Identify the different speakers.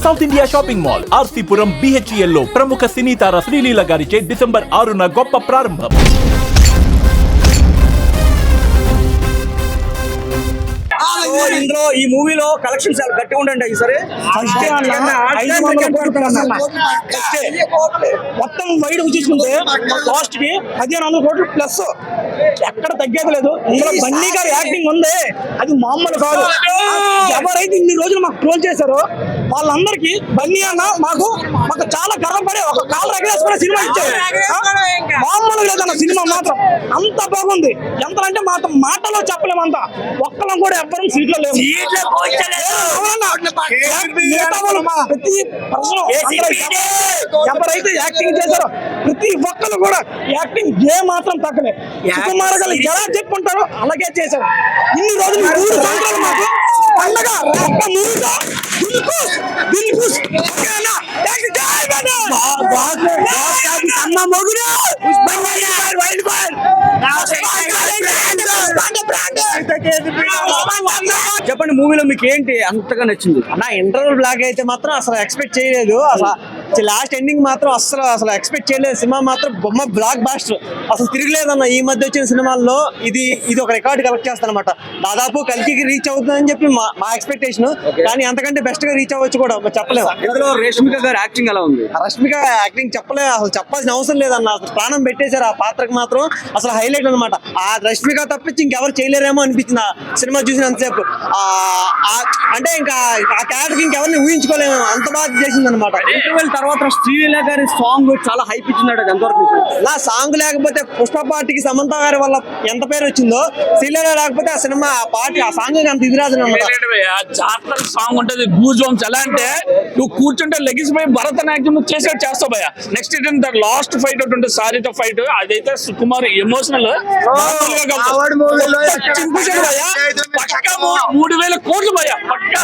Speaker 1: South India shopping mall RC Puram BHEL లో ప్రముఖ సినీ తార శ్రీలీల గారిచే డిసెంబర్ 6న గొప్ప ప్రారంభం.
Speaker 2: ఇందులో ఈ మూవీలో కలెక్షన్స్ చాలా గట్టిగా ఉండండి సరే మొత్తం వైడ్ చూసుకుంటే లాస్ట్ కి 1500 కోట్లు ప్లస్ ఎక్కడ తగ్గేది లేదు. ఇందులో బన్నీ గారి యాక్టింగ్ ఉంది, అది మామూలు కాదు. ఎవరైతే ఇన్ని రోజులు మాకు ట్రోల్ చేశారో వాళ్ళందరికీ బన్నీ అన్న మాకు చాలా గర్వపడే ఒక కాలు రగలేసుకునే సినిమా ఇచ్చారు. మామూలు లేదన్న సినిమా మాత్రం అంత బాగుంది. ఎంత అంటే మాటలో చెప్పలేమంత. ఒక్కలం కూడా ఎవ్వరం సీట్లో లేవు. ఎవరైతే యాక్టింగ్ చేశారో ప్రతి ఒక్కరు కూడా యాక్టింగ్ మాత్రం తగ్గలే. సుకుమార్ గారు ఎలా చెప్పుకుంటారో అలాగే చేశారు. ఇన్ని రోజులు 3 సంవత్సరాలు మాకు పండగ చెప్పండి, మూవీలో మీకు ఏంటి అంతగా నచ్చింది?
Speaker 3: నా ఇంటర్వల్ బ్లాక్ అయితే మాత్రం అసలు ఎక్స్పెక్ట్ చేయలేదు. అసలు లాస్ట్ ఎండింగ్ మాత్రం అసలు ఎక్స్పెక్ట్ చేయలేదు. సినిమా మాత్రం బొమ్మ బ్లాక్ బాస్టర్, అసలు తిరగలేదన్న. ఈ మధ్య వచ్చిన సినిమాల్లో ఇది ఒక రికార్డ్ కలెక్ట్ చేస్తాను అనమాట. దాదాపు కలికి రీచ్ అవుతుందని చెప్పి మా ఎక్స్పెక్టేషన్, కానీ అంతకంటే బెస్ట్ గా రీచ్ అవ్వచ్చు కూడా చెప్పలేదు.
Speaker 2: ఇందులో రష్మిక గారి యాక్టింగ్ ఎలా ఉంది?
Speaker 3: రష్మిక యాక్టింగ్ చెప్పలేదు, అసలు చెప్పాల్సిన అవసరం లేదన్న. అసలు ప్రాణం పెట్టేశారు ఆ పాత్రకు మాత్రం. అసలు హైలైట్ అనమాట. ఆ రష్మిక తప్పించి ఇంకెవరు చేయలేరేమో అనిపించింది ఆ సినిమా చూసినంతసేపు. అంటే ఇంకా ఆ క్యారెక్టర్ ఇంకెవరిని ఊహించుకోలేము, అంత బాగా చేసింది అనమాట.
Speaker 2: ఇంటర్వెల్ తర్వాత శ్రీలీల గారి సాంగ్ చాలా హైప్ ఇచ్చిందట, ఎంతవరకు
Speaker 3: నా సాంగ్ లేకపోతే పుష్ప పార్టీకి సమంత గారి వల్ల ఎంత పేరు వచ్చిందో, శ్రీలీల లేకపోతే ఆ సినిమా ఆ పార్టీ ఆ సాంగ్ అంత ఇది రాదు అనమాట.
Speaker 4: చార్టర్ సాంగ్ ఉంటది, గూజ్ బంప్స్. ఎలా అంటే నువ్వు కూర్చుంటే లెగిసిపోయి భరతనాట్యం నువ్వు చేస్తావు భయ. నెక్స్ట్ ఏంటంటే లాస్ట్ ఫైట్ ఒకటి ఉంటుంది, సారీతో ఫైట్. అదైతే సుకుమార్ ఎమోషనల్ 3000 కోట్లు భయ. పక్కా